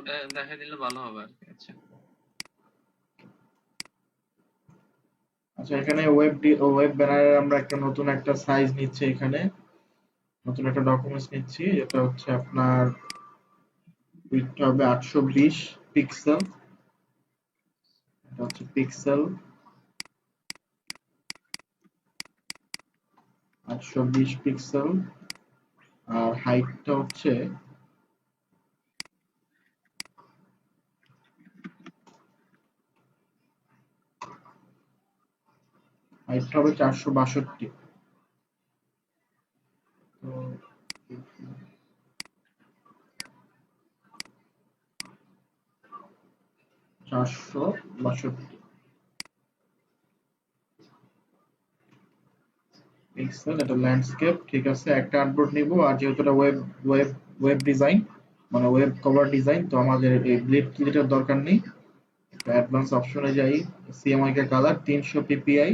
ওটা দেখা দিলে ভালো হবে আর কি। আচ্ছা আচ্ছা, এখানে ওয়েব ব্যানারের আমরা নতুন একটা সাইজ নিচ্ছি, এখানে নতুন একটা ডকুমেন্টস নিচ্ছি। এটা হচ্ছে আপনার উইডথ হবে 820 পিক্সেল। এটা হচ্ছে পিক্সেল 820 পিক্সেল। আর হাইটটা হচ্ছে হাইটটা হবে 462। তো 462 পিক্সেল। এটা ল্যান্ডস্কেপ, ঠিক আছে। একটা আর্টবোর্ড নিব, আর যেহেতু এটা ওয়েব ওয়েব ডিজাইন, মানে ওয়েব কভার ডিজাইন, তো আমাদের এই ব্লেড ক্লিটের দরকার নেই। অ্যাডভান্স অপশনে যাই, সিএমওয়াই কালার 300 পিপিআই।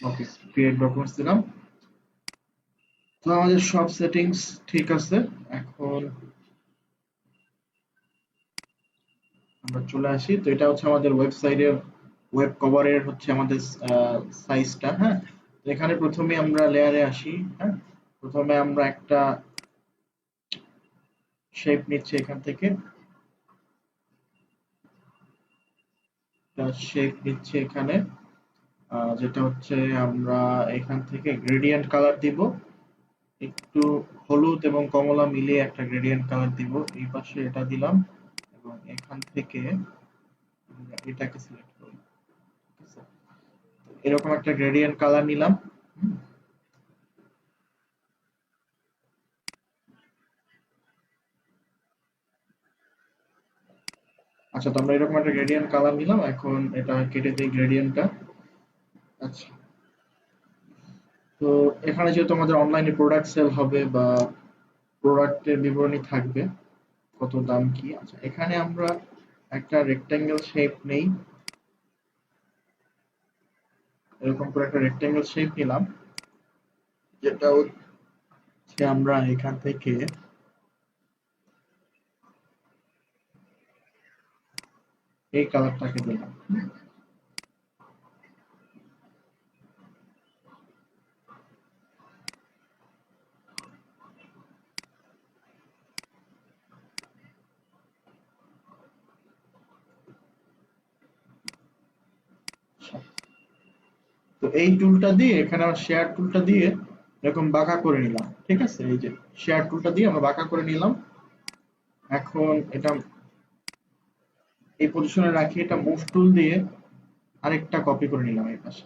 ওকে, ক্রিয়েট ডকুমেন্টস দিলাম। তো আমাদের সব সেটিংস ঠিক আছে। এখন আমরা চলে আসি। তো এটা হচ্ছে আমাদের ওয়েবসাইটের ওয়েব কভারের হচ্ছে আমাদের সাইজটা। হ্যাঁ, তো এখানে প্রথমে আমরা লেয়ারে আসি। হ্যাঁ, প্রথমে আমরা একটা শেপ নিচ্ছি এখান থেকে, শেপ নিচ্ছি এখানে, যেটা হচ্ছে আমরা এখান থেকে গ্রেডিয়েন্ট কালার দিব। একটু হলুদ এবং কমলা মিলিয়ে একটা গ্রেডিয়েন্ট কালার দিব। এই পাশে এটা দিলাম, এবং এখান থেকে এটাকে সিলেক্ট করি। ঠিক আছে? এরকম একটা গ্রেডিয়েন্ট কালার নিলাম। আচ্ছা, তো আমরা এরকম একটা গ্রেডিয়েন্ট কালার নিলাম। এখন এটা কেটে দিই গ্রেডিয়েন্টটা। আচ্ছা, তো এখানে যেহেতু আমাদের অনলাইনে প্রোডাক্ট সেল হবে বা প্রোডাক্টের বিবরণী থাকবে, কত দাম কি। আচ্ছা, এখানে আমরা একটা রেক্টেঙ্গেল শেপ নেই। এরকম করে একটা রেক্টেঙ্গেল শেপ নিলাম, যেটা হচ্ছে আমরা এখান থেকে এই কালারটাকে দিলাম। তো এই টুলটা দিয়ে, এখানে আমরা শেয়ার টুলটা দিয়ে এরকম বাঁকা করে নিলাম। ঠিক আছে, এই যে শেয়ার টুলটা দিয়ে আমরা বাঁকা করে নিলাম। এখন এটা এই পজিশনে রাখি, এটা মুভ টুল দিয়ে আরেকটা কপি করে নিলাম এই পাশে।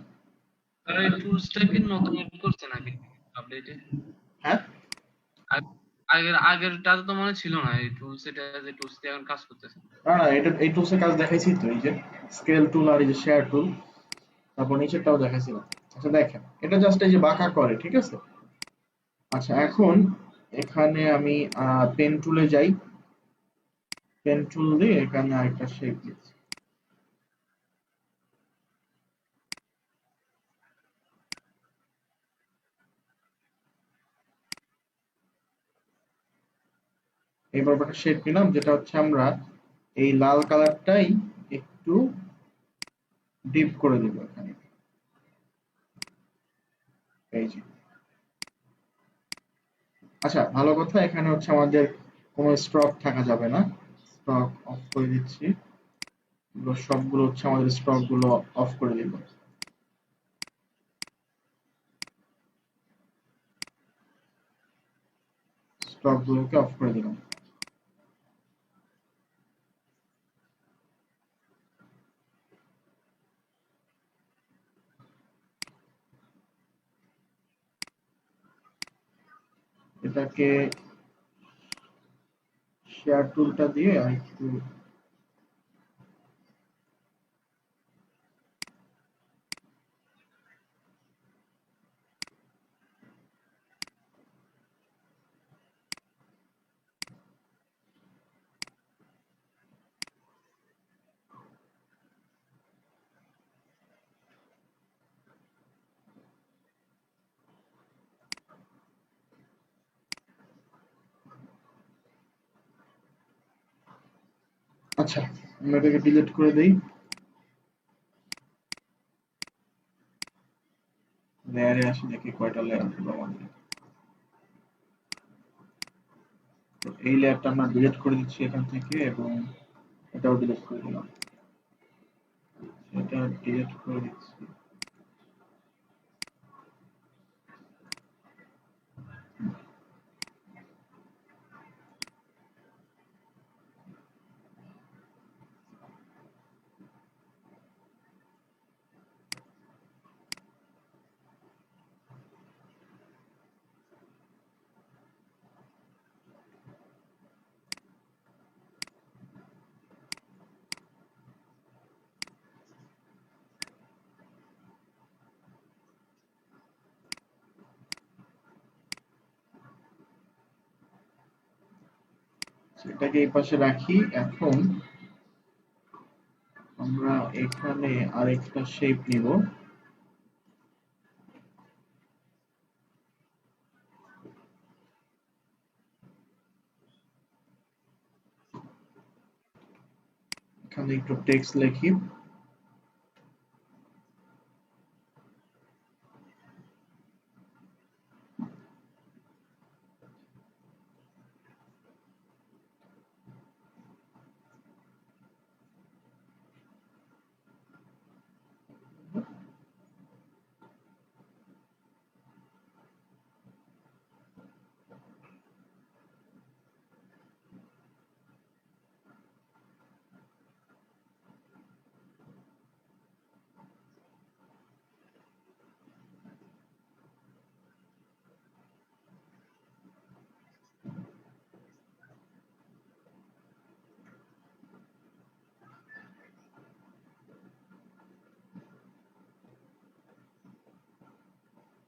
আর এই টুলসটা কি নতুন এড করছে নাকি আপডেটে? হ্যাঁ, আগেরটা তো মনে ছিল না, এই টুলস, এটা যে টুলস দিয়ে এখন কাজ করতেছে। না না, এটা এই টুলসের কাজ দেখাইছি তো, এই যে স্কেল টুল আর এই যে শেয়ার টুল, তারপর নিচেরটাও দেখাইছিলাম। আচ্ছা দেখেন, এটা জাস্ট এই যে বাঁকা করে। ঠিক আছে। আচ্ছা, এখন এখানে আমি পেন টুলে যাই। পেন টুল দিয়ে এখানে আরেকটা শেপ দিচ্ছি। এবার একটা শেপ নিলাম, যেটা হচ্ছে আমরা এই লাল কালারটাই একটু ডিপ করে দেবো এখানে। এই যে, আচ্ছা ভালো কথা, এখানে হচ্ছে আমাদের কোনো স্ট্রক থাকা যাবে না। স্ট্রক অফ করে দিচ্ছি। সবগুলো হচ্ছে আমাদের স্টক গুলো অফ করে দিব। স্টক গুলোকে অফ করে দিলাম। এটাকে শেয়ার টুলটা দিয়ে একটু আচ্ছা, আমরা এটাকে ডিলিট করে দেই। লেয়ারে আসি, দেখি কয়টা লেয়ার হলো আমাদের। তো এই লেয়ারটা আমরা ডিলিট করে দিচ্ছি এখান থেকে, এবং এটাও ডিলিট করে দিলাম। এটা ডিলিট করে দিচ্ছি। এটাকে এই পাশে রাখি। এখন আমরা এখানে আরেকটা শেপ নিব। এখানে একটু টেক্সট লিখি।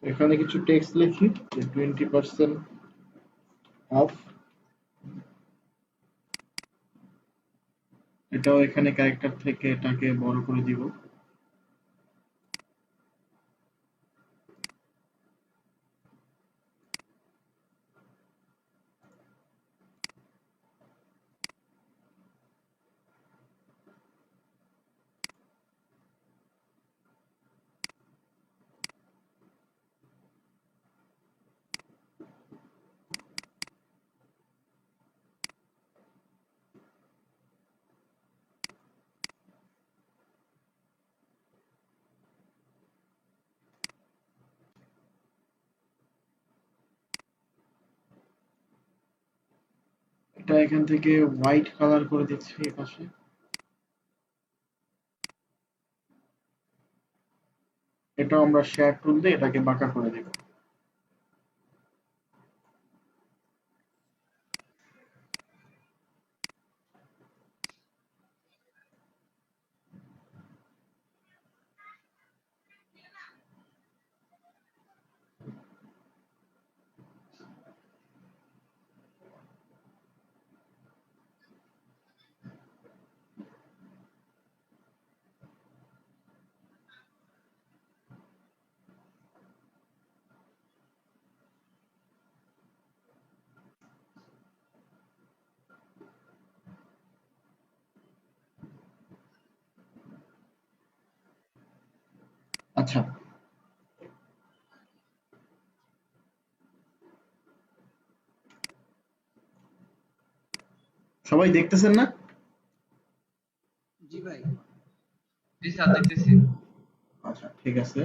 এখানে কিছু টেক্সট লিখি যে 20% অফ। এটাও এখানে ক্যারেক্টার থেকে এটাকে বড় করে দিব। এটা এখান থেকে হোয়াইট কালার করে দিচ্ছি এপাশে। এটাও আমরা শেয়ার টুল দিয়ে এটাকে বাঁকা করে দেব। আচ্ছা, সবাই দেখতেছেন না? জি ভাই। জি স্যার, দেখতেছি। আচ্ছা, ঠিক আছে।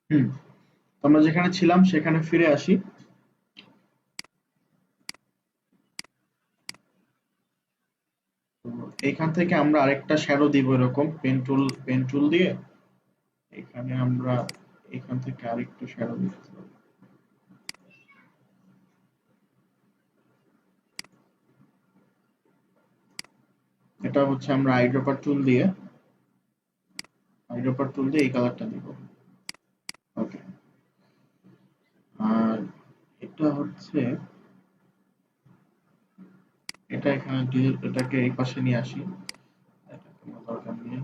হুম, তো আমরা যেখানে ছিলাম সেখানে ফিরে আসি। তো এখান থেকে আমরা আরেকটা শ্যাডো দিব এরকম পেন টুল দিয়ে। এখানে আমরা এখান থেকে আরেকটু শ্যাডো দিতে পারি। এটা হচ্ছে আমরা আইড্রপার টুল দিয়ে এই কালারটা দিব। ওকে। আর এটা হচ্ছে, এটা এখানে এটাকে এই পাশে নিয়ে আসি। এটা কোনো দরকার নেই।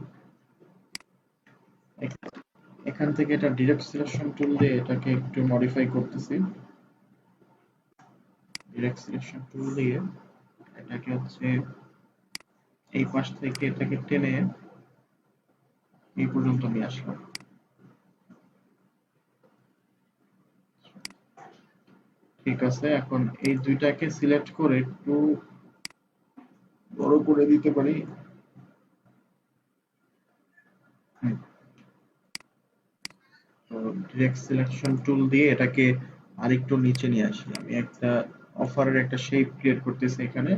এখান থেকে এটা ডিরেক্ট সিলেকশন টুল দিয়ে এটাকে একটু মডিফাই করতেছি। ডিরেক্ট সিলেকশন টুল দিয়ে এটাকে হচ্ছে এই পাশ থেকে এটাকে টেনে এই পর্যন্ত নিয়ে আসলাম। ঠিক আছে, এখন এই দুইটাকে সিলেক্ট করে একটু বড় করে দিতে পারি। হুম, তো ডিরেক্ট সিলেকশন টুল দিয়ে এটাকে আরেকটু নিচে নিয়ে আসি। আমি একটা অফারের একটা শেপ ক্রিয়েট করতেছি এখানে।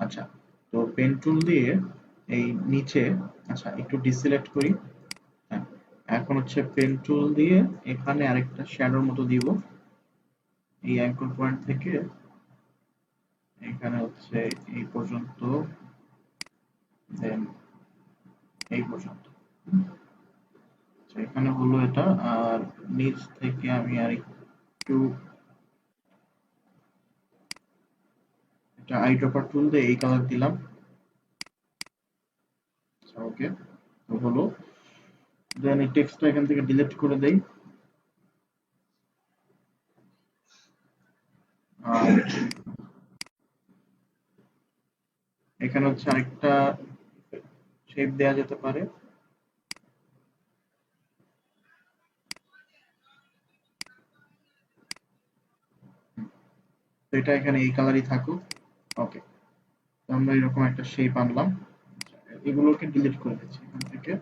আচ্ছা, তো পেন টুল দিয়ে এই নিচে, আচ্ছা একটু ডিসিলেক্ট করি। হ্যাঁ, এখন হচ্ছে পেন টুল দিয়ে এখানে আরেকটা শ্যাডোর মতো দিব। এই অ্যাঙ্কর পয়েন্ট থেকে এখানে হচ্ছে এই পর্যন্ত, দেন এই পর্যন্ত। আচ্ছা, এখানে হলো এটা। আর নিচ থেকে আমি আরেকটু এটা আইড্রপার টুল দিয়ে এই কালার দিলাম। আচ্ছা, ওকে, তো হলো। দেন এই টেক্সটটা এখান থেকে ডিলিট করে দেই। আর এখানে হচ্ছে আরেকটা শেপ দেয়া যেতে পারে। তো এটা এখানে এই কালারই থাকুক। ওকে, তো আমরা এরকম একটা শেপ আনলাম। আচ্ছা, এগুলোকে ডিলিট করে দিচ্ছি এখান থেকে।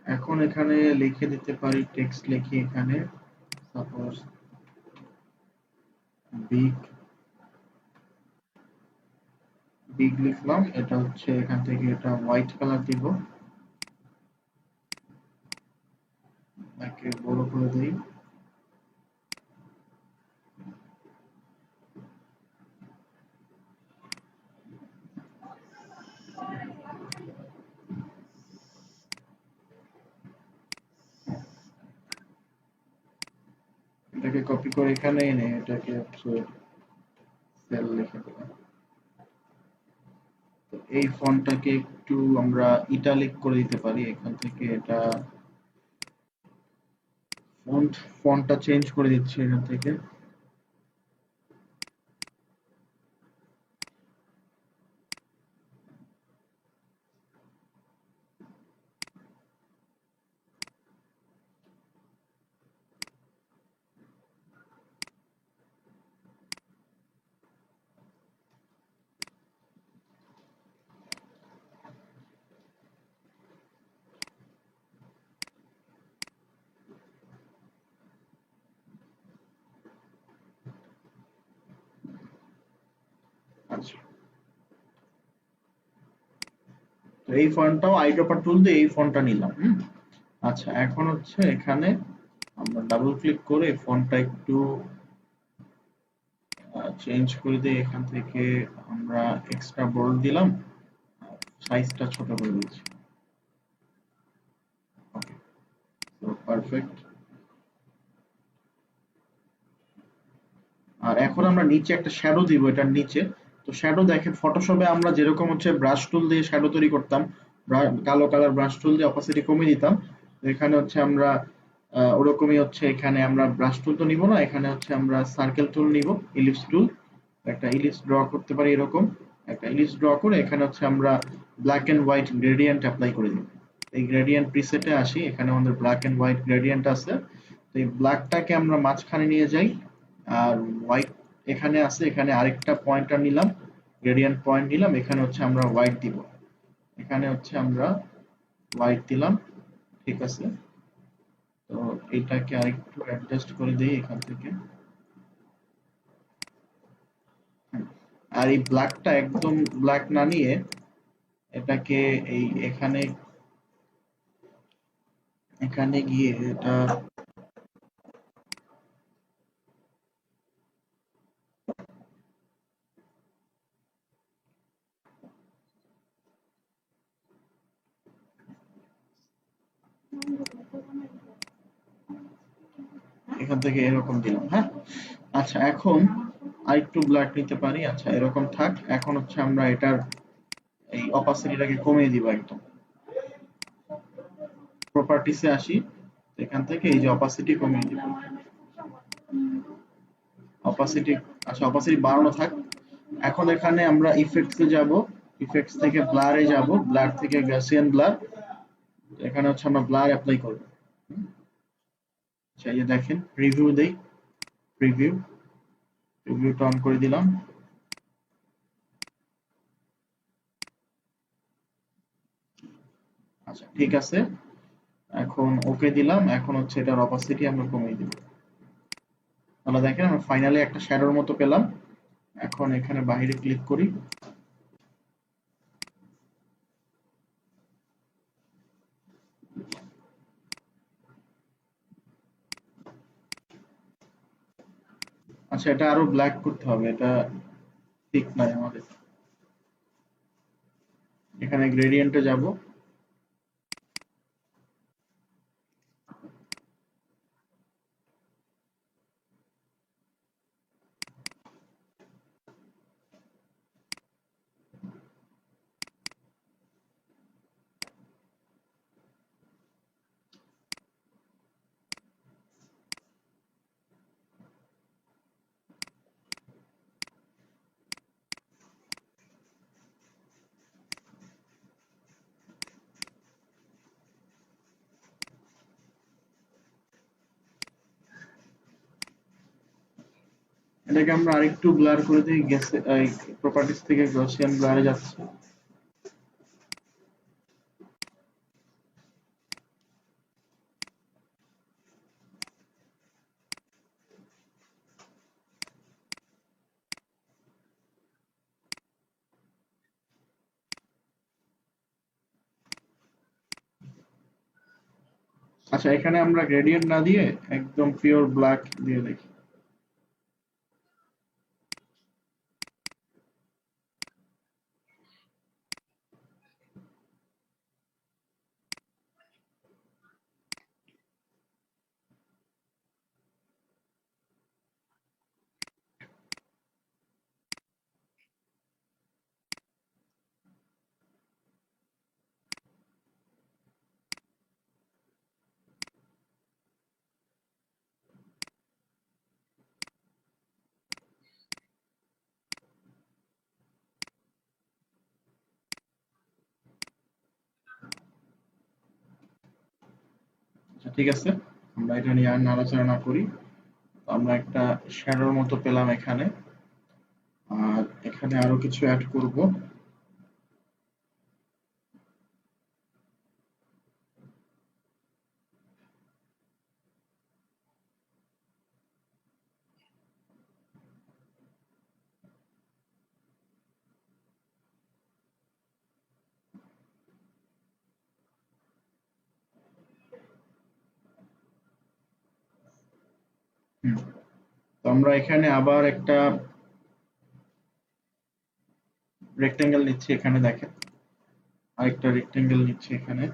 এখন এখানে লিখে দিতে পারি, টেক্সট লিখি এখানে, সাপোজ বিগ বিগ লিখলাম। এটা হচ্ছে এখান থেকে এটা হোয়াইট কালার দিব। একে বড় করে দেই। এটাকে কপি করে এখানে এনে এটাকে হচ্ছে সেল লিখে দিলাম। তো এই ফন্টটাকে একটু আমরা ইটালিক করে দিতে পারি এখান থেকে। এটা ফন্টটা চেঞ্জ করে দিচ্ছি এখান থেকে। আচ্ছা, তো এই ফন্টটাও আইড্রপার টুল দিয়ে এই ফন্টটা নিলাম। আচ্ছা, এখন হচ্ছে এখানে আমরা ডাবল ক্লিক করে ফন্টটা একটু চেঞ্জ করে দিয়ে এখান থেকে আমরা এক্সট্রা বোল্ড দিলাম, সাইজটা ছোট করে দিচ্ছি। ওকে, তো পারফেক্ট। আর এখন আমরা নিচে একটা শ্যাডো দিব এটার নিচে। তো শ্যাডো দেখেন, ফটোশপে আমরা যেরকম হচ্ছে ব্রাশ টুল দিয়ে শ্যাডো তৈরি করতাম, কালো কালার ব্রাশ টুল দিয়ে অপাসিটি কমিয়ে দিতাম। তো এখানে হচ্ছে আমরা ওরকমই হচ্ছে এখানে আমরা ব্রাশ টুল তো নিব না, এখানে হচ্ছে আমরা সার্কেল টুল নিব, ইলিপস টুল। একটা ইলিপস ড্র করতে পারি এরকম। একটা ইলিপস ড্র করে এখানে হচ্ছে আমরা black and white gradient apply করে দিব। এই গ্রেডিয়েন্ট প্রিসেটে আসি, এখানে আমাদের ব্ল্যাক এন্ড হোয়াইট গ্রেডিয়েন্ট আছে। তো এই ব্ল্যাকটাকে আমরা মাঝখানে নিয়ে যাই। আর হোয়াইট এখানে আছে, এখানে আরেকটা পয়েন্টার নিলাম, গ্রেডিয়েন্ট পয়েন্ট নিলাম, এখানে হচ্ছে আমরা হোয়াইট দিব। এখানে হচ্ছে আমরা হোয়াইট দিলাম, ঠিক আছে। তো এটাকে আরেকটু অ্যাডজাস্ট করে দিই এখান থেকে। হুম। আর এই ব্ল্যাকটা একদম ব্ল্যাক না নিয়ে এটাকে এই এখানে এখানে গিয়ে এটা এখান থেকে এরকম দিলাম, হ্যাঁ। আচ্ছা, এখন আরেকটু ব্ল্যাক নিতে পারি। আচ্ছা, এরকম থাক। এখন হচ্ছে আমরা এটার এই অপাসিটিটাকে কমিয়ে দিব একদম। প্রপার্টিসে আসি, এখান থেকে এই যে অপাসিটি কমিয়ে দিব। অপাসিটি, আচ্ছা অপাসিটি বাড়ানো থাক। এখন এখানে আমরা ইফেক্টসে যাব, ইফেক্টস থেকে ব্লারে যাব, ব্লার থেকে গাসিয়ান ব্লার। এখানে হচ্ছে আমরা ব্লার অ্যাপ্লাই করব। আচ্ছা, এই যে দেখেন, রিভিউ দেই, প্রিভিউ, রিভিউটা অন করে দিলাম। আচ্ছা, ঠিক আছে। এখন ওকে দিলাম। এখন হচ্ছে এটার অপাসিটি আমরা কমিয়ে দিব। তাহলে দেখেন আমরা ফাইনালি একটা শ্যাডোর মতো পেলাম। এখন এখানে বাইরে ক্লিক করি। আচ্ছা, এটা আরো ব্ল্যাক করতে হবে, এটা ঠিক নাই আমাদের। এখানে গ্রেডিয়েন্টে যাব। এটাকে আমরা আরেকটু ব্লার করে দিই, গেছে এই প্রপার্টিস থেকে গসিয়ান ব্লারে যাচ্ছে। আচ্ছা, এখানে আমরা গ্রেডিয়েন্ট না দিয়ে একদম পিওর ব্ল্যাক দিয়ে দেখি। আচ্ছা, ঠিক আছে। আমরা এটা নিয়ে আর নাড়াচাড়া না করি। আমরা একটা শ্যাডোর মতো পেলাম এখানে। আর এখানে আরো কিছু অ্যাড করব। হুম। তো আমরা এখানে আবার একটা রেক্টেঙ্গেল নিচ্ছি, এখানে দেখেন। আরেকটা রেক্টেঙ্গেল নিচ্ছি এখানে।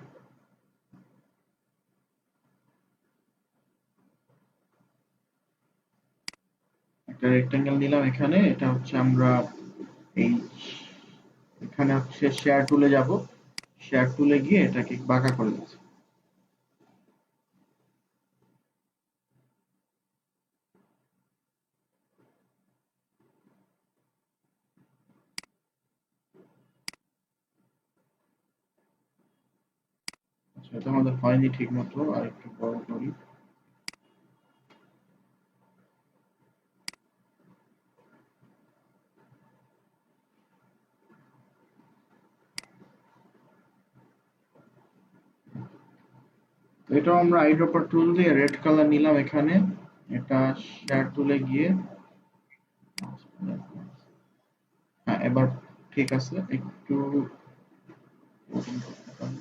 একটা রেক্টেঙ্গেল নিলাম এখানে। এটা হচ্ছে আমরা এই এখানে হচ্ছে শেয়ার টুলে যাব। শেয়ার টুলে গিয়ে এটাকে বাঁকা করে দিচ্ছি। আচ্ছা, এটা আমাদের হয়নি ঠিক মতো, আর একটু বড় করি। তো এটা আমরা আইড্রপার টুল দিয়ে রেড কালার নিলাম এখানে, এটা শেয়ার টুলে গিয়ে, হ্যাঁ এবার ঠিক আছে, একটু open করতে পারি।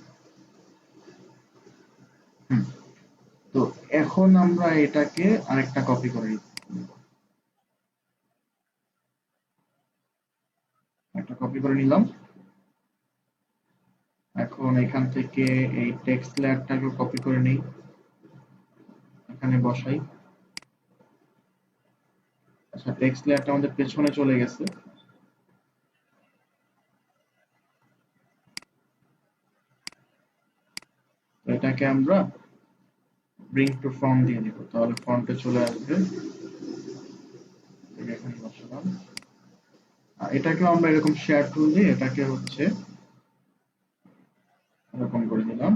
হুম, তো এখন আমরা এটাকে আরেকটা কপি করে নিব, একটা কপি করে নিলাম। এখন এখান থেকে এই টেক্সট লেয়ারটাকে কপি করে নিই, এখানে বসাই। আচ্ছা, টেক্সট লেয়ারটা আমাদের পেছনে চলে গেছে, তো এটাকে আমরা ব্রিং টু ফ্রন্ট দিয়ে দিব, তাহলে ফ্রন্টে চলে আসবে। এখানে বসালাম, আর এটাকেও আমরা এরকম শেয়ার টুল দিয়ে এটাকে হচ্ছে এরকম করে দিলাম।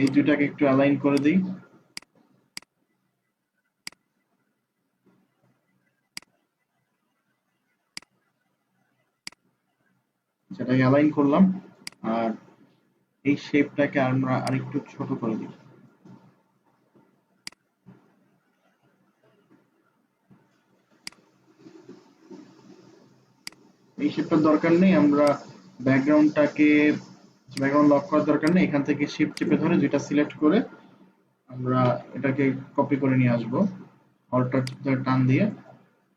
এই দুইটাকে একটু অ্যালাইন করে দিই। সেটাকে অ্যালাইন করলাম, আর এই শেপটাকে আমরা আরেকটু ছোট করে দিই। এই শেপটার দরকার নেই, আমরা ব্যাকগ্রাউন্ড লক করার দরকার নেই। এখান থেকে শিফট চেপে ধরে দুইটা সিলেক্ট করে আমরা এটাকে কপি করে নিয়ে আসবো, অল্টার ধরে টান দিয়ে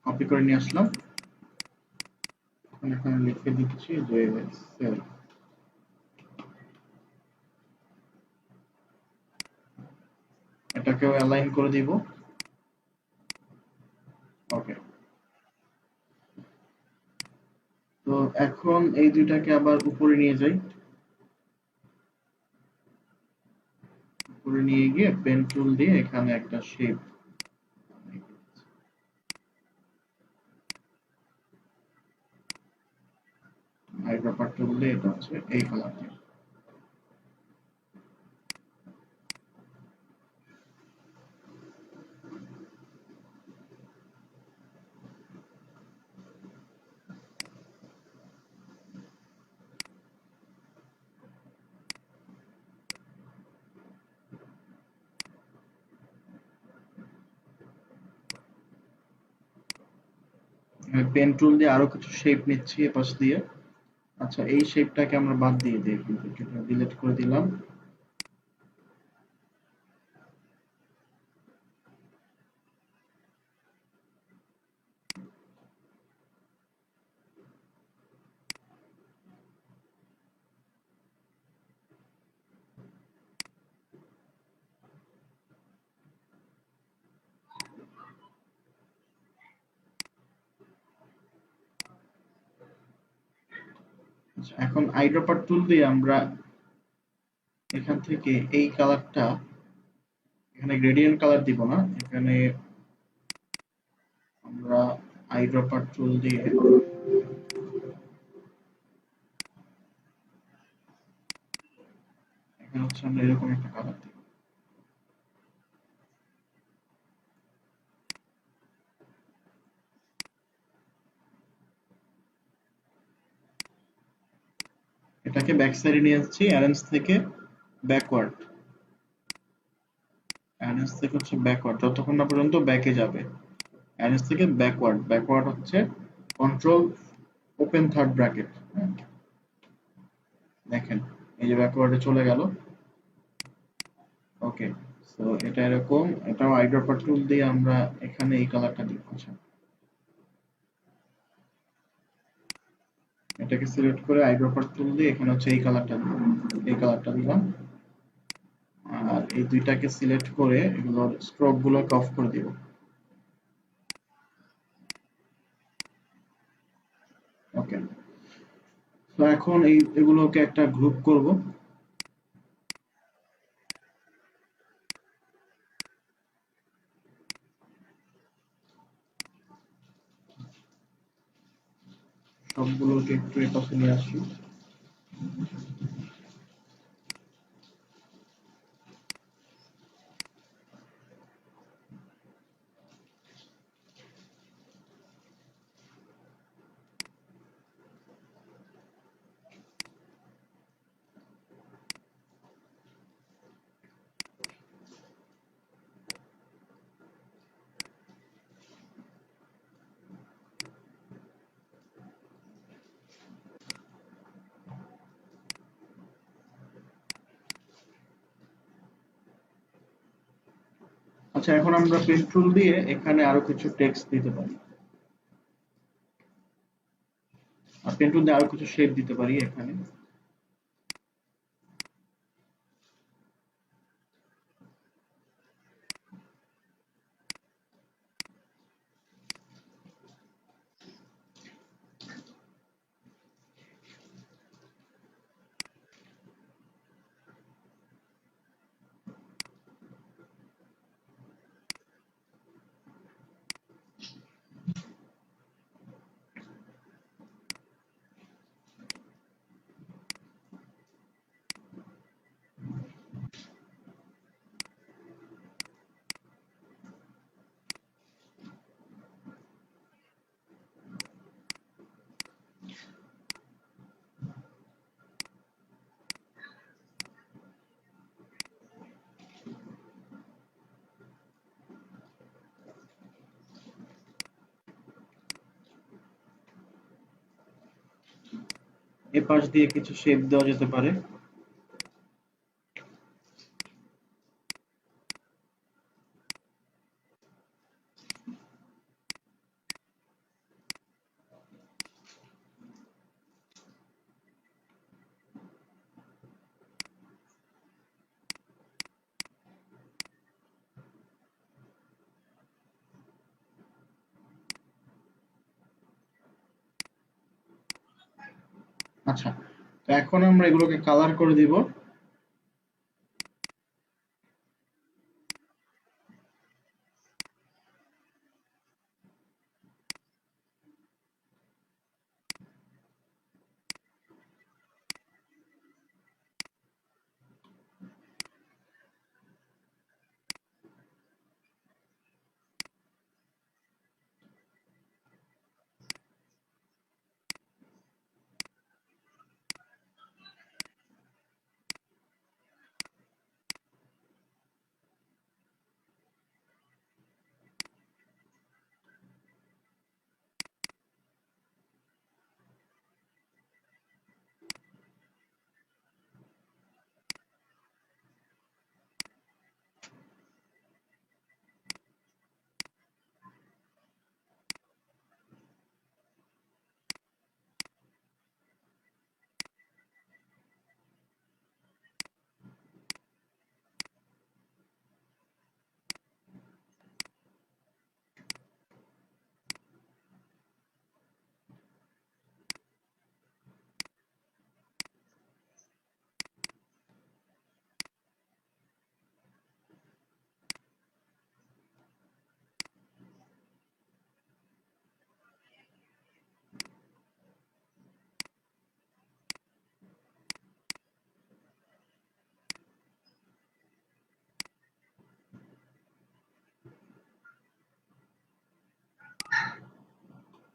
কপি করে নিয়ে আসলাম। এখানে লিখে দিচ্ছি যে সেল, এটাকেও অ্যালাইন করে দিব। ওকে, তো এখন এই দুইটাকে আবার উপরে নিয়ে যাই, উপরে নিয়ে গিয়ে পেন টুল দিয়ে এখানে একটা শেপ, আইড্রপার টুল দিয়ে এটা হচ্ছে এই কালারটা। পেন টুল দিয়ে আরো কিছু শেপ নিচ্ছি এপাশ দিয়ে। আচ্ছা, এই শেপটাকে আমরা বাদ দিয়ে দিই, কিন্তু এটা ডিলিট করে দিলাম। আচ্ছা, এখন আইড্রপার টুল দিয়ে আমরা এখান থেকে এই কালারটা, এখানে গ্রেডিয়েন্ট কালার দিব না, এখানে আমরা আইড্রপার টুল দিয়ে এখানে হচ্ছে আমরা এরকম একটা কালার দিব। এটাকে ব্যাক সাইডে নিয়ে যাচ্ছি, অ্যারেঞ্জ থেকে ব্যাকওয়ার্ড, অ্যারেঞ্জ থেকে হচ্ছে ব্যাকওয়ার্ড, যতক্ষণ না পর্যন্ত ব্যাকে যাবে। অ্যারেঞ্জ থেকে ব্যাকওয়ার্ড, ব্যাকওয়ার্ড হচ্ছে কন্ট্রোল ওপেন থার্ড ব্র্যাকেট। দেখেন এই যে ব্যাকওয়ার্ডে চলে গেল। ওকে, সো এটা এরকম, এটাও আইড্রপার টুল দিয়ে আমরা এখানে এই কালারটা দিব। আচ্ছা, এটাকে সিলেক্ট করে আইড্রপার টুল দিয়ে এখানে হচ্ছে এই কালারটা দিব, এই কালারটা দিলাম। আর এই দুইটাকে সিলেক্ট করে এগুলোর স্ট্রোক গুলোকে অফ করে দিব। তো এখন এগুলোকে একটা গ্রুপ করব। সবগুলোকে একটু এপাশে নিয়ে আসি। আচ্ছা, এখন আমরা পেন টুল দিয়ে এখানে আরো কিছু টেক্সট দিতে পারি, আর পেন টুল দিয়ে আরো কিছু শেপ দিতে পারি এখানে। এ পাশ দিয়ে কিছু শেপ দেওয়া যেতে পারে। আচ্ছা, তো এখন আমরা এগুলোকে কালার করে দিব।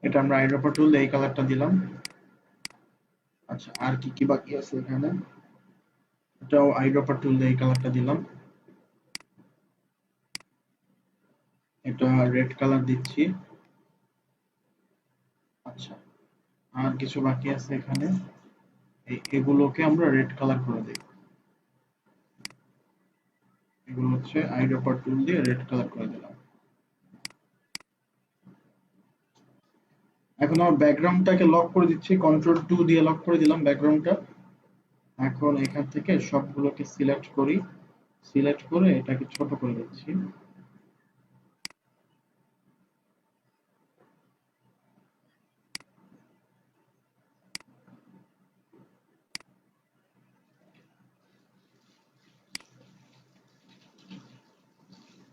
এটা আমরা আইড্রপার টুল দিয়ে এই কালারটা দিলাম। আচ্ছা, আর কি কি বাকি আছে এখানে? এটাও আইড্রপার টুল দিয়ে এই কালারটা দিলাম। এটা রেড কালার দিচ্ছি। আচ্ছা, আর কিছু বাকি আছে এখানে, এগুলোকে আমরা রেড কালার করে দেব। এগুলো হচ্ছে আইড্রপার টুল দিয়ে রেড কালার করে দিলাম। এখন আমার ব্যাকগ্রাউন্ডটাকে লক করে দিচ্ছি, কন্ট্রোল 2 দিয়ে লক করে দিলাম ব্যাকগ্রাউন্ডটা। এখন এখান থেকে সবগুলোকে সিলেক্ট করি, সিলেক্ট করে এটাকে ছোট করে দিচ্ছি।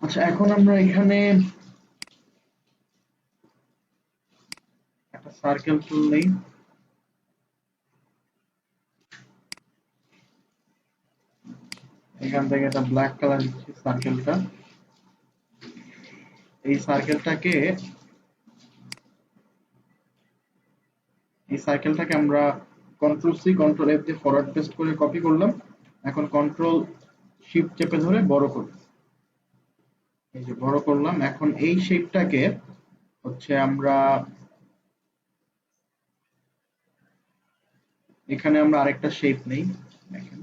আচ্ছা, এখন আমরা এখানে একটা সার্কেল টুল নেই। এখান থেকে একটা ব্ল্যাক কালার দিচ্ছি সার্কেলটা। এই সার্কেলটাকে আমরা কন্ট্রোল সি কন্ট্রোল এফ দিয়ে ফরওয়ার্ড পেস্ট করে কপি করলাম। এখন কন্ট্রোল শিফট চেপে ধরে বড় করব। এই যে বড় করলাম। এখন এই শেপটাকে হচ্ছে আমরা এখানে আরেকটা শেপ নেই। দেখেন,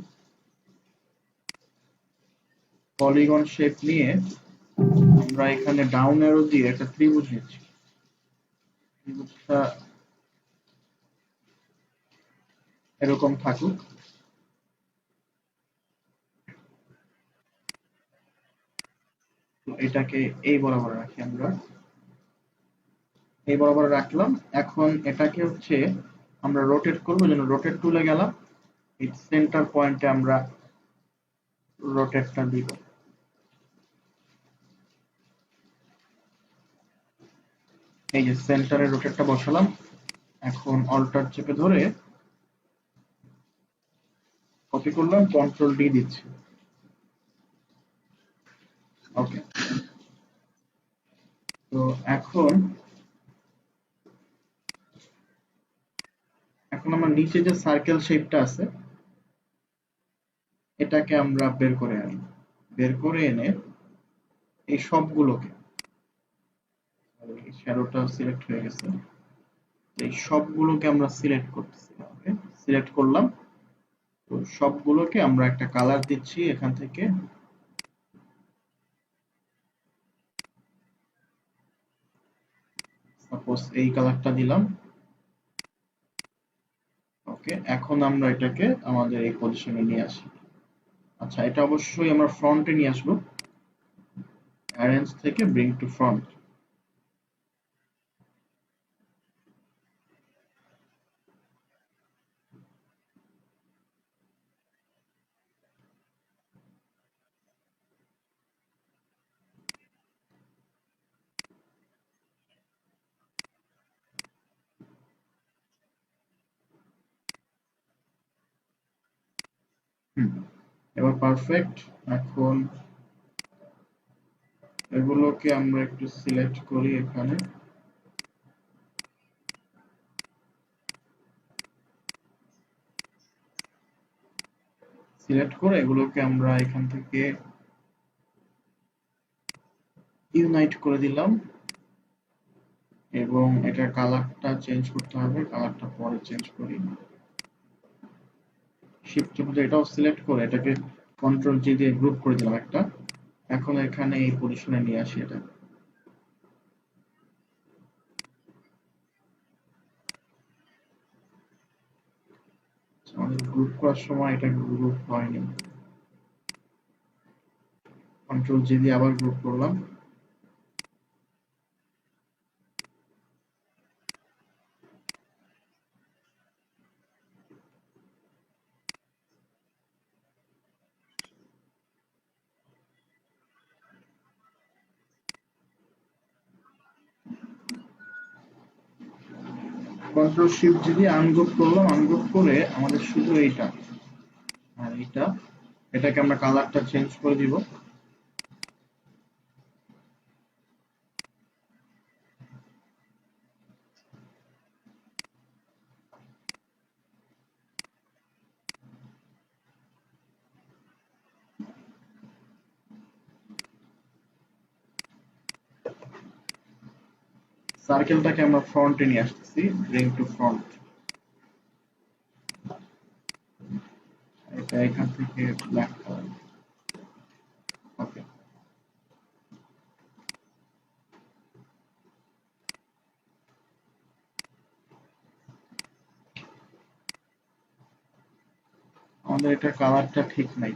পলিগন শেপ নিয়ে আমরা এখানে ডাউন অ্যারো দিয়ে একটা ত্রিভুজ নিচ্ছি। ত্রিভুজটা এরকম থাকুক। তো এটাকে এই বরাবর রাখি আমরা। এই বরাবর রাখলাম। এখন এটাকে হচ্ছে আমরা রোটেট করবো। যেন রোটেট টুলে গেলাম, এই সেন্টার পয়েন্টে আমরা রোটেটটা দিব। এই যে সেন্টারে রোটেটটা বসালাম। এখন অল্টার চেপে ধরে কপি করলাম, কন্ট্রোল ডি দিচ্ছি। ওকে। তো এখন আমার নিচে যে সার্কেল শেপটা আছে এটাকে আমরা বের করে আনি। বের করে এনে এই সবগুলোকে, শ্যাডোটা সিলেক্ট হয়ে গেছে, এই সবগুলোকে আমরা সিলেক্ট করতেছি। ওকে, সিলেক্ট করলাম। তো সবগুলোকে আমরা একটা কালার দিচ্ছি এখান থেকে। সাপোজ এই কালারটা দিলাম। ওকে, এখন আমরা এটাকে আমাদের এই পজিশনে নিয়ে আসি। আচ্ছা, এটা অবশ্যই আমরা ফ্রন্টে নিয়ে আসবো। অ্যারেঞ্জ থেকে ব্রিং টু ফ্রন্ট। এবার পারফেক্ট। এখন এগুলোকে আমরা একটু সিলেক্ট করি এখানে। সিলেক্ট করে এগুলোকে আমরা এখান থেকে ইউনাইট করে দিলাম। এবং এটার কালারটা চেঞ্জ করতে হবে। কালারটা পরে চেঞ্জ করি। শিফট চেপে এটাও সিলেক্ট করে এটাকে কন্ট্রোল জি দিয়ে গ্রুপ করে দিলাম একটা। এখন এখানে এই পজিশনে নিয়ে আসি এটা। আমাদের গ্রুপ করার সময় এটা গ্রুপ হয়নি। কন্ট্রোল জি দিয়ে আবার গ্রুপ করলাম। কন্ট্রোল শিফট জি দিয়ে আনগ্রুপ করলাম। আনগ্রুপ করে আমাদের শুধু এইটা আর এইটা, এটাকে আমরা কালারটা চেঞ্জ করে দিব। সার্কেলটাকে আমরা ফ্রন্টে নিয়ে আসতেছি, ব্রিং টু ফ্রন্ট। এটা এখান থেকে ব্ল্যাক কালার। ওকে, আমাদের এটা কালারটা ঠিক নাই।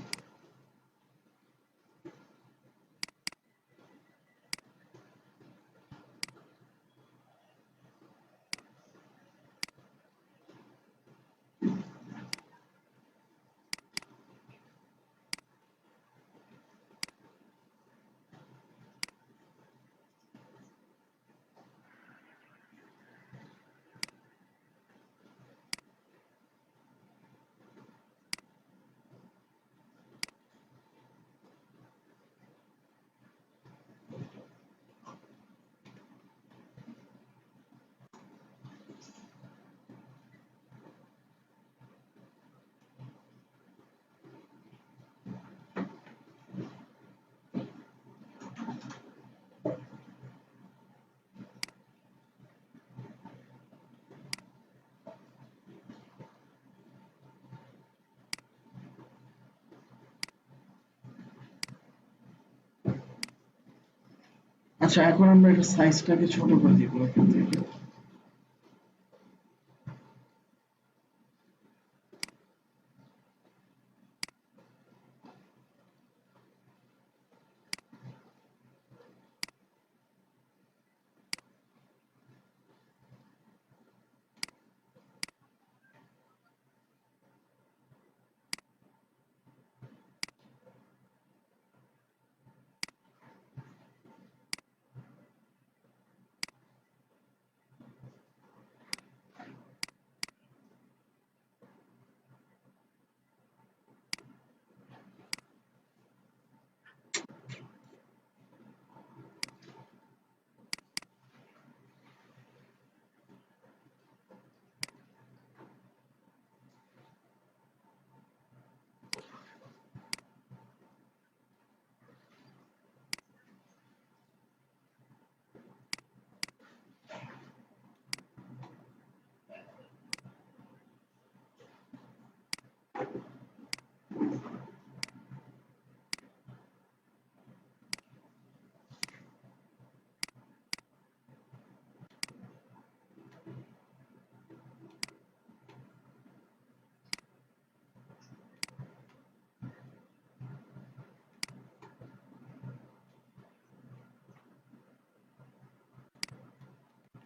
আচ্ছা, এখন আমরা এটা সাইজটাকে ছোট করে দিব এখান থেকে।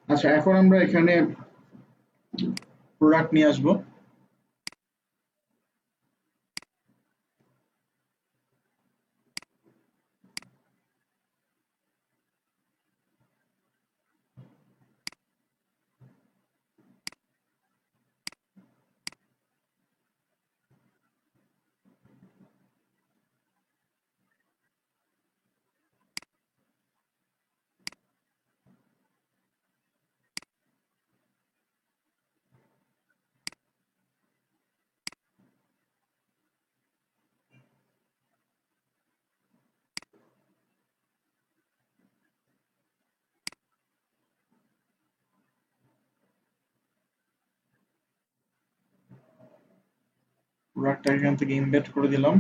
আচ্ছা, এখন আমরা এখানে প্রোডাক্ট নিয়ে আসবো। প্রোডাক্টটা এখান থেকে ইমবেড করে দিলাম।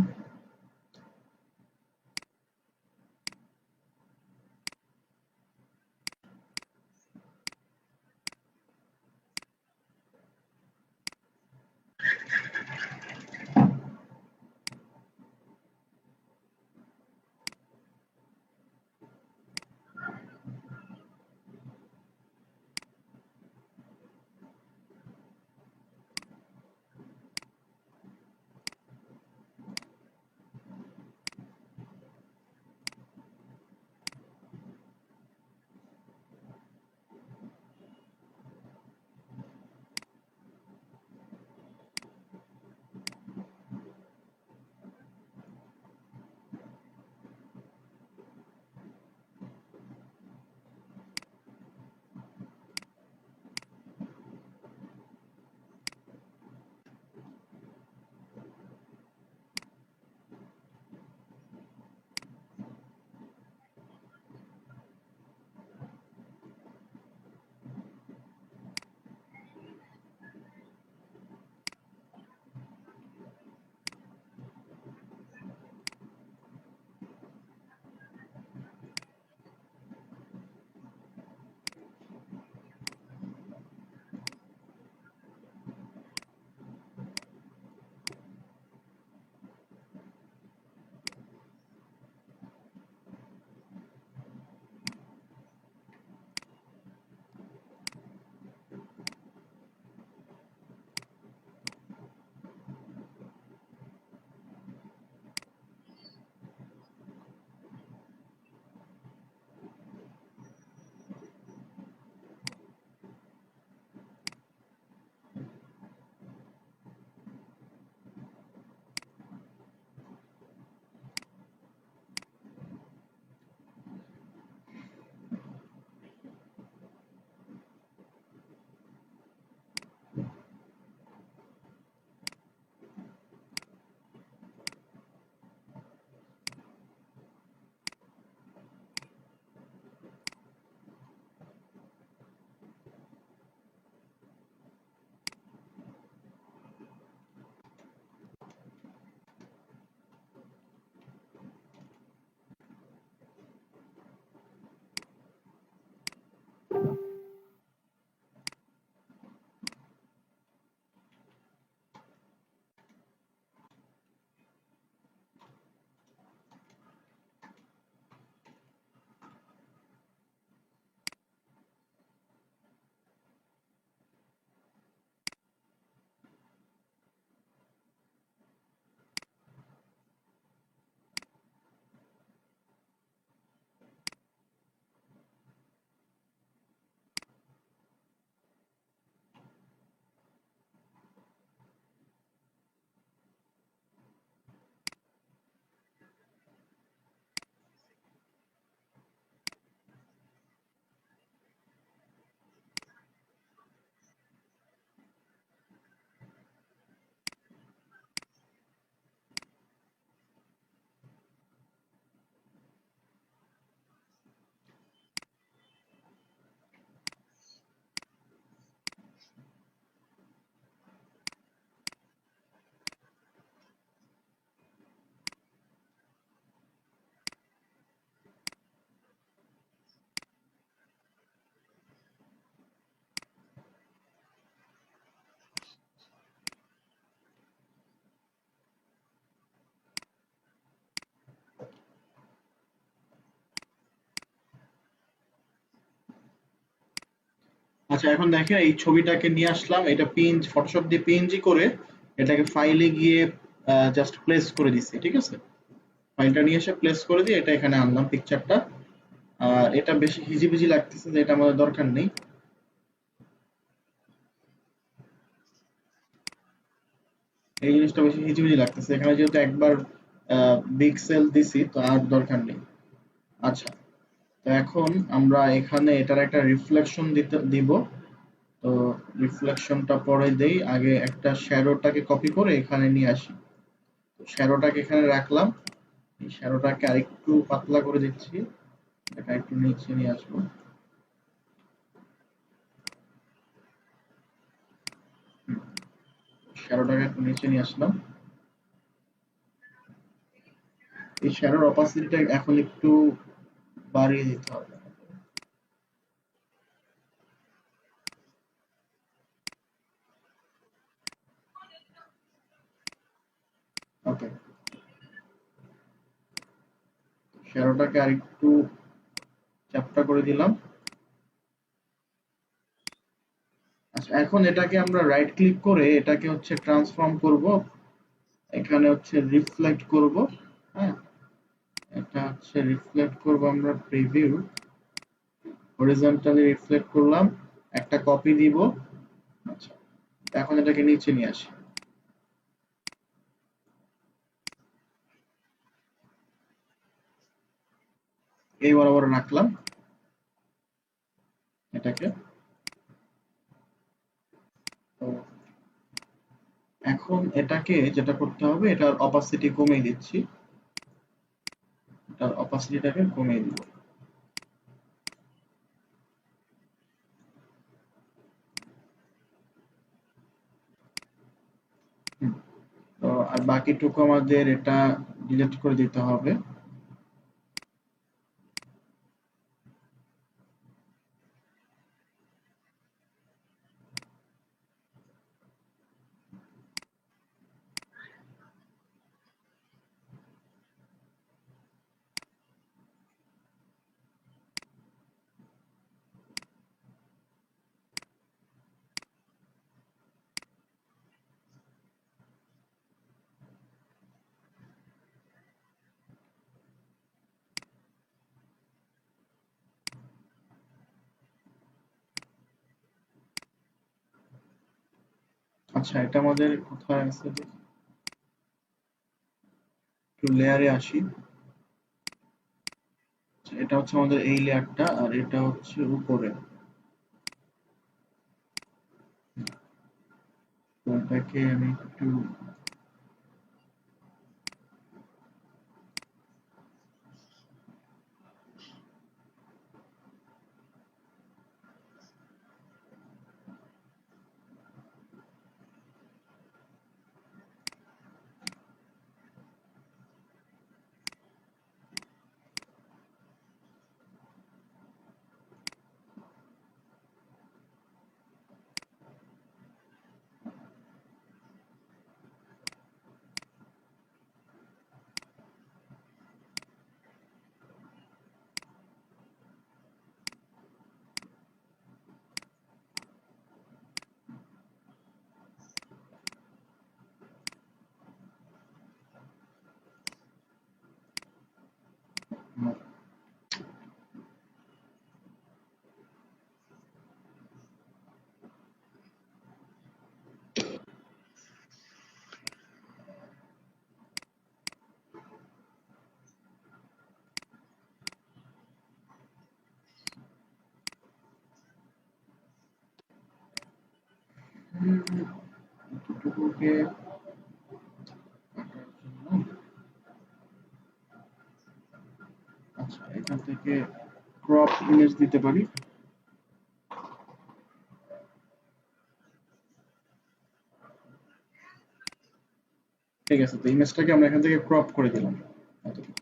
আচ্ছা, এখন দেখেন এই ছবিটাকে নিয়ে আসলাম, এটা পিএনজি ফটোশপ দিয়ে পিএনজি করে এটাকে ফাইলে গিয়ে জাস্ট প্লেস করে দিচ্ছি, ঠিক আছে? ফাইলটা নিয়ে এসে প্লেস করে দিয়ে এটা এখানে আনলাম পিকচারটা। আর এটা বেশি হিজিবিজি লাগতেছে যে এটা আমাদের দরকার নেই। এই জিনিসটা বেশি হিজিবিজি লাগতেছে, এখানে যেহেতু একবার বিগ সেল দিছি তো আর দরকার নেই। আচ্ছা, তো এখন আমরা এখানে এটার একটা রিফ্লেকশন দিব। তো রিফ্লেকশনটা পরে দেই, আগে একটা শ্যাডোটাকে কপি করে এখানে নিয়ে আসি। শ্যাডোটাকে এখানে রাখলাম, এই শ্যাডোটাকে আরেকটু পাতলা করে দিচ্ছি, এটা একটু নিচে নিয়ে আসবো। শ্যাডোটাকে একটু নিচে নিয়ে আসলাম। এই শ্যাডোর অপাসিটিটা এখন একটু বাড়িয়ে দিতে হবে। ওকে, শ্যাডোটাকে আরেকটু চ্যাপ্টা করে দিলাম। আচ্ছা, এখন এটাকে আমরা রাইট ক্লিক করে এটাকে হচ্ছে ট্রান্সফর্ম করব, এখানে হচ্ছে রিফ্লেক্ট করব। হ্যাঁ, এটা হচ্ছে রিফ্লেক্ট করব আমরা প্রিভিউ, হরিজন্টালি রিফ্লেক্ট করলাম, একটা কপি দিব। আচ্ছা, এখন এটাকে নিচে নিয়ে আসি, এই বরাবর রাখলাম এটাকে। তো এখন এটাকে যেটা করতে হবে, এটার অপাসিটি কমিয়ে দিচ্ছি, এটার অপাসিটিটাকে কমিয়ে দিব। হুম, তো আর বাকিটুকু আমাদের এটা ডিলিট করে দিতে হবে। আচ্ছা, এটা আমাদের কোথায় আছে দেখি, একটু লেয়ারে আসি। আচ্ছা, এটা হচ্ছে আমাদের এই লেয়ারটা, আর এটা হচ্ছে উপরে। তো এটাকে আমি একটু, এতটুকুকে কাটার জন্য, আচ্ছা এখান থেকে ক্রপ ইমেজ দিতে পারি। ঠিক আছে, তো ইমেজটাকে আমরা এখান থেকে ক্রপ করে দিলাম এতটুকু।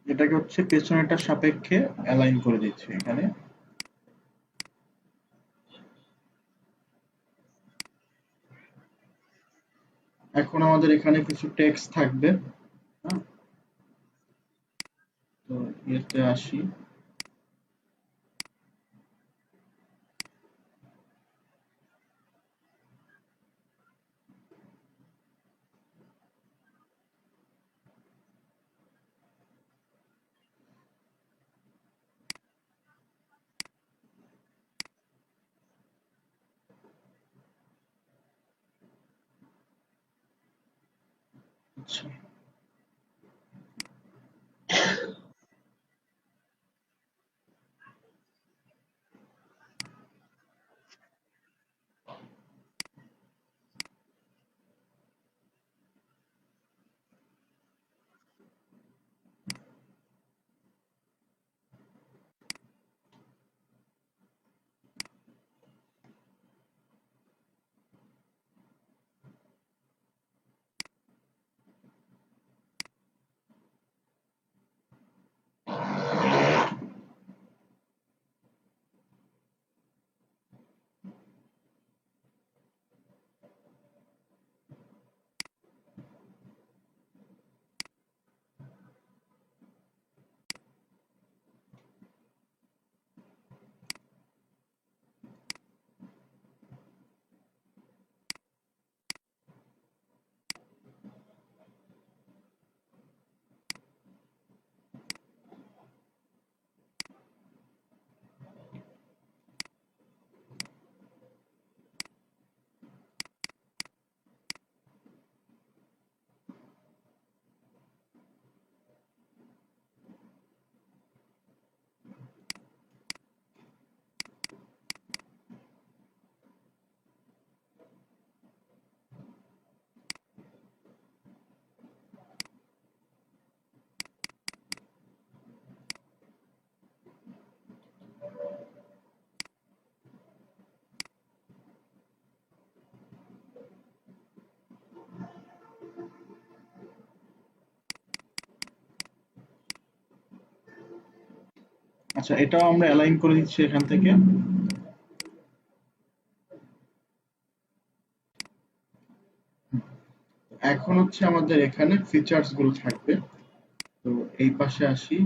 এটাকে হচ্ছে পেছনেরটার সাপেক্ষে অ্যালাইন করে দিচ্ছি এখানে। এখন আমাদের এখানে কিছু টেক্সট থাকবে। হ্যাঁ, তো এতে আসি। আচ্ছা, আচ্ছা, এটাও আমরা অ্যালাইন করে দিচ্ছি এখান থেকে। এখন হচ্ছে আমাদের এখানে ফিচার্স গুলো থাকবে। তো এই পাশে আসি।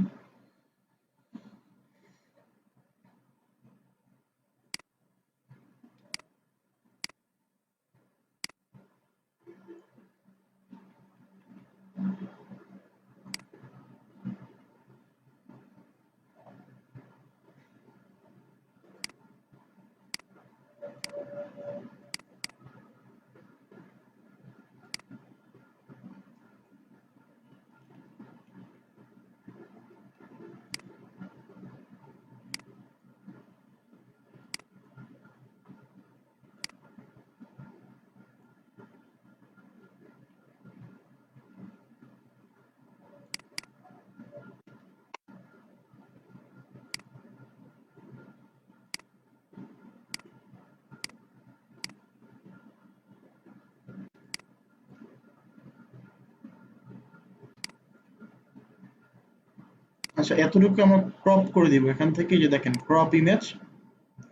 আচ্ছা, এতটুকু আমরা ক্রপ করে দিব এখান থেকে। যে দেখেন, ক্রপ ইমেজ,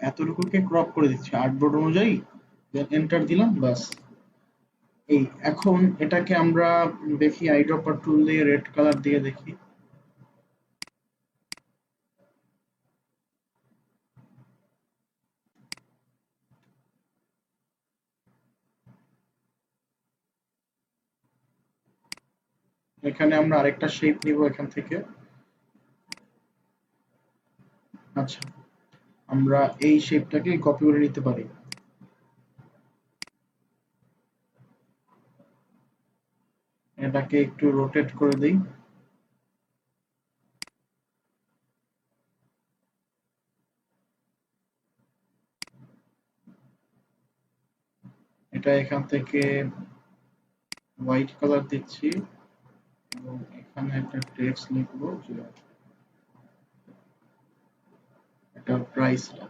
এতটুকুকে ক্রপ করে দিচ্ছি আর্টবোর্ড অনুযায়ী। দেন এন্টার দিলাম, বাস। এই এখন এটাকে আমরা দেখি আইড্রপার টুল দিয়ে রেড কালার দিয়ে দেখি। এখানে আমরা আরেকটা শেপ নিব এখান থেকে। আচ্ছা, আমরা এই শেপটাকে কপি করে নিতে পারি। এটাকে একটু রোটেট করে দেই। এটা এখান থেকে হোয়াইট কালার দিচ্ছি এবং এখানে একটা টেক্সট লিখবো যে এটা প্রাইসটা।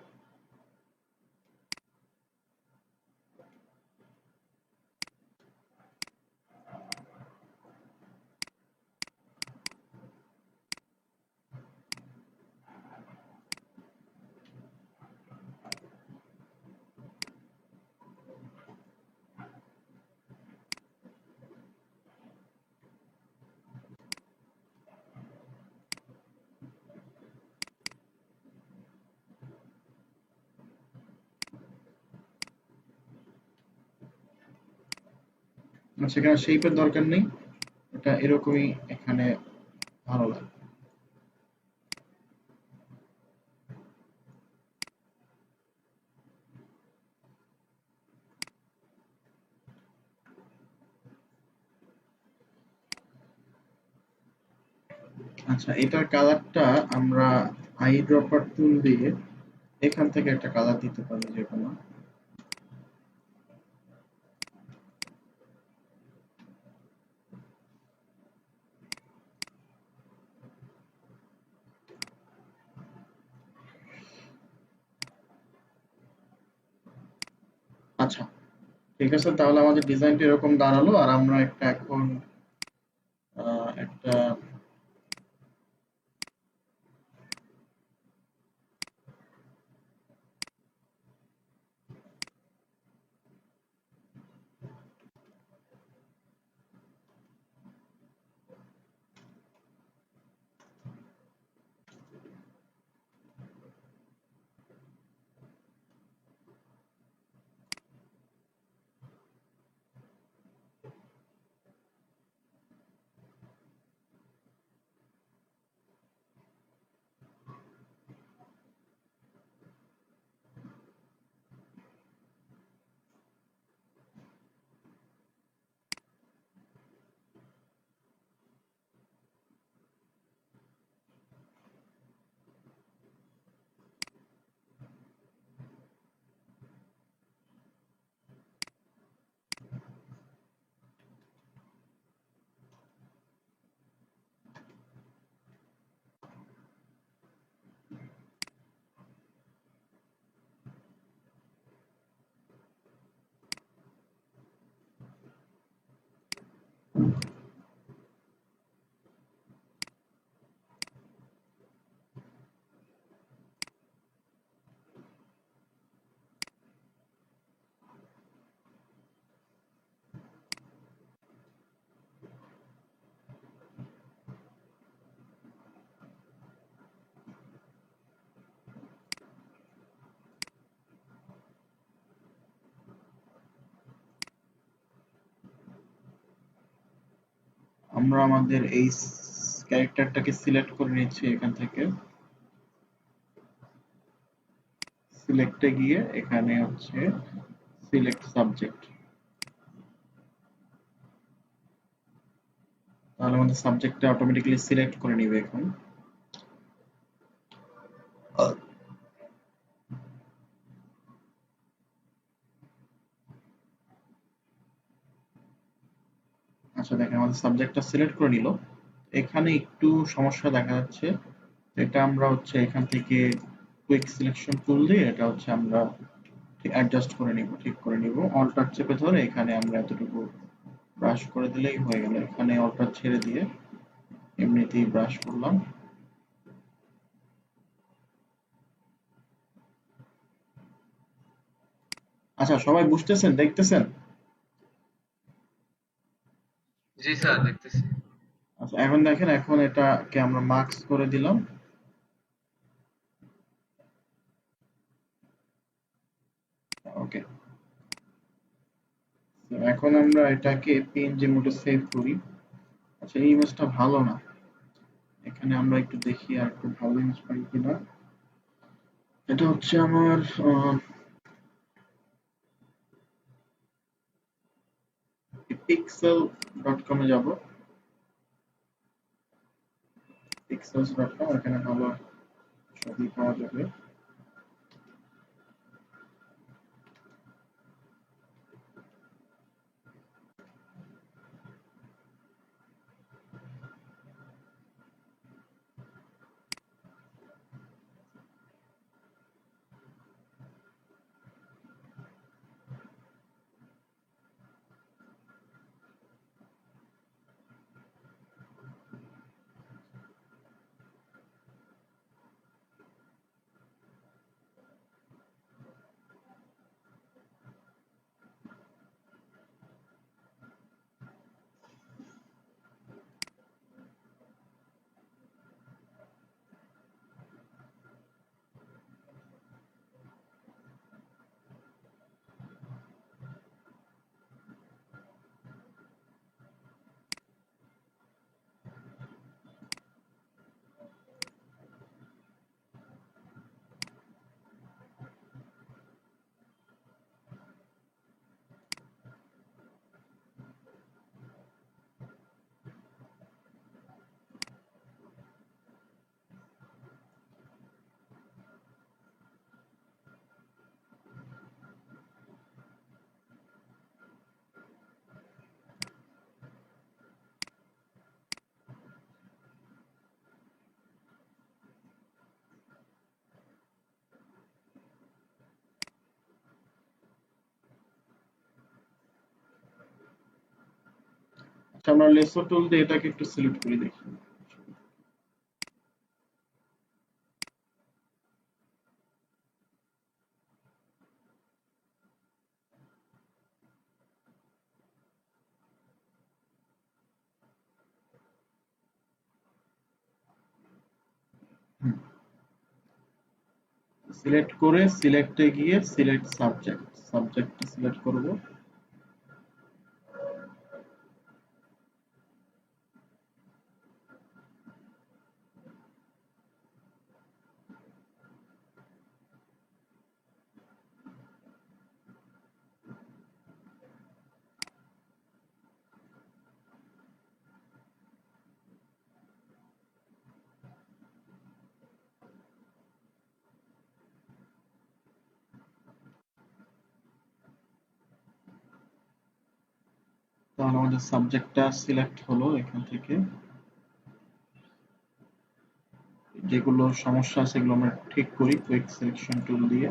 সেখানে শেপের দরকার নেই, এটা এরকমই এখানে ভালো লাগে। আচ্ছা, এটার কালারটা আমরা আই ড্রপার টুল দিয়ে এখান থেকে একটা কালার দিতে পারি যে কোনো। আচ্ছা, ঠিক আছে, তাহলে আমাদের ডিজাইনটা এরকম দাঁড়ালো। আর আমরা একটা এখন একটা আমরা আমাদের এই ক্যারেক্টারটাকে সিলেক্ট করে নিচ্ছি এখান থেকে। সিলেক্টে গিয়ে এখানে হচ্ছে সিলেক্ট সাবজেক্ট। তাহলে আমাদের সাবজেক্টটা অটোমেটিক্যালি সিলেক্ট করে নিবে এখন। আচ্ছা, দেখেন আমাদের সাবজেক্টটা সিলেক্ট করে নিল। এখানে একটু সমস্যা দেখা যাচ্ছে। এটা আমরা হচ্ছে এখান থেকে কুইক সিলেকশন টুল দিয়ে এটা হচ্ছে আমরা অ্যাডজাস্ট করে নিব, ঠিক করে নিব। অল্টার চেপে ধরে এখানে আমরা এতটুকু ব্রাশ করে দিলেই হয়ে গেল। এখানে অল্টার ছেড়ে দিয়ে এমনিতেই ব্রাশ করলাম। আচ্ছা, সবাই বুঝতেছেন, দেখতেছেন? জি স্যার, দেখতেছি। আচ্ছা, এখন দেখেন, এখন এটাকে আমরা মার্কস করে দিলাম। ওকে, এখন আমরা এটাকে পিএনজি মোডে সেভ করি। আচ্ছা, এই ইমেজটা ভালো না, এখানে আমরা একটু দেখি আর একটু ভালো ইমেজ পাই কিনা। এটা হচ্ছে আমার pixel.com এ যাব। pixels.com, এখানে ভালো ছবি পাওয়া যাবে। আমরা লেসো টুল দিয়ে এটাকে একটু সিলেক্ট করে দেখি। সিলেক্ট করে সিলেক্টে গিয়ে সিলেক্ট সাবজেক্টটা সিলেক্ট করব। তাহলে আমাদের সাবজেক্টটা সিলেক্ট হলো। এখান থেকে যেগুলো সমস্যা আছে সেগুলো আমরা ঠিক করি কুইক সিলেকশন টুল দিয়ে।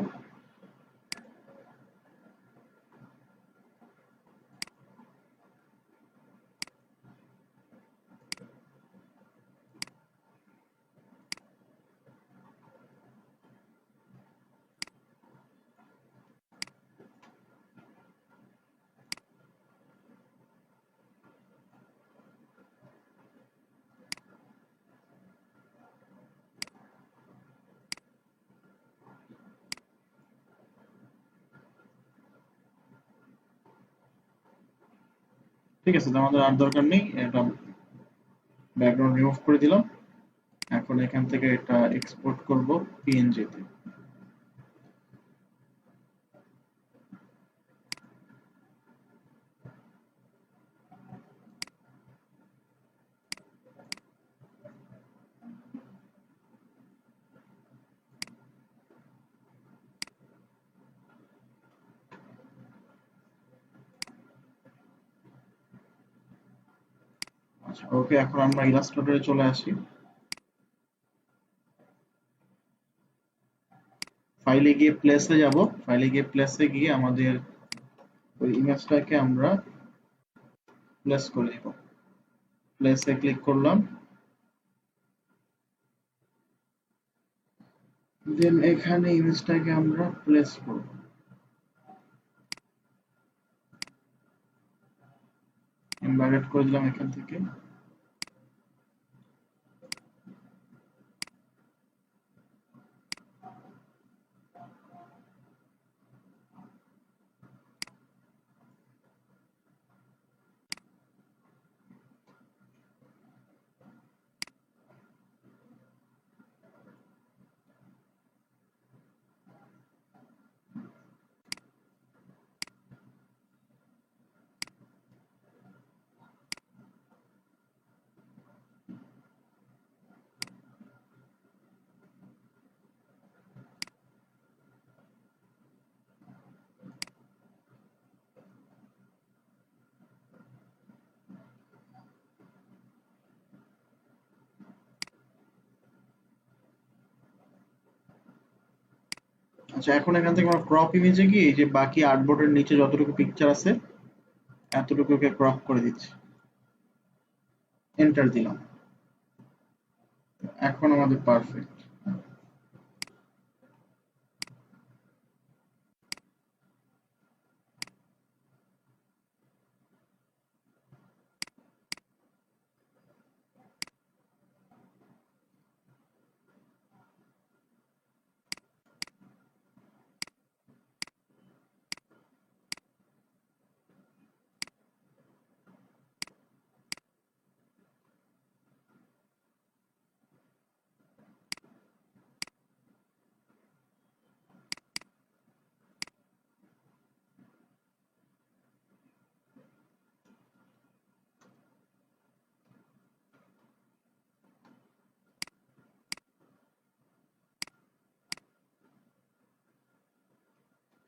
ঠিক আছে, তো আমাদের আর দরকার নেই, এটা ব্যাকগ্রাউন্ড রিমুভ করে দিলাম। এখন এখান থেকে এটা এক্সপোর্ট করব পিএনজি তে। আচ্ছা, ওকে, এখন আমরা ইলাস্ট্রেটরে চলে আসি। ফাইলে গিয়ে প্লেসে যাব। ফাইলে গিয়ে প্লেসে গিয়ে আমাদের ওই ইমেজটাকে আমরা প্লেস করে দিব। প্লেসে ক্লিক করলাম, দেন এখানে ইমেজটাকে আমরা প্লেস করব। এমবেডেড করে দিলাম এখান থেকে। আচ্ছা, এখন এখান থেকে আমরা ক্রপ ইমেজে গিয়ে এই যে বাকি আর্টবোর্ডের নিচে যতটুকু পিকচার আছে এতটুকুকে ক্রপ করে দিচ্ছি। এন্টার দিলাম। এখন আমাদের পারফেক্ট।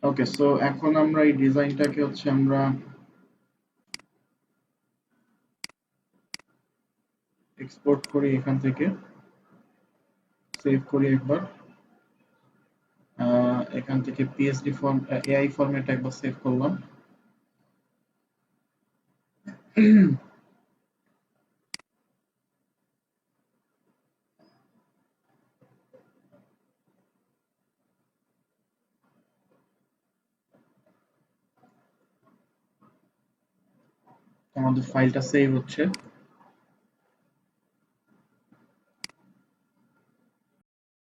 ওকে, সো এখন আমরা এই ডিজাইনটাকে হচ্ছে আমরা এক্সপোর্ট করি এখান থেকে, সেভ করি একবার। এখান থেকে পিএসডি ফর্ম, এআই ফরম্যাট একবার সেভ করলাম। আমাদের ফাইলটা সেভ হচ্ছে।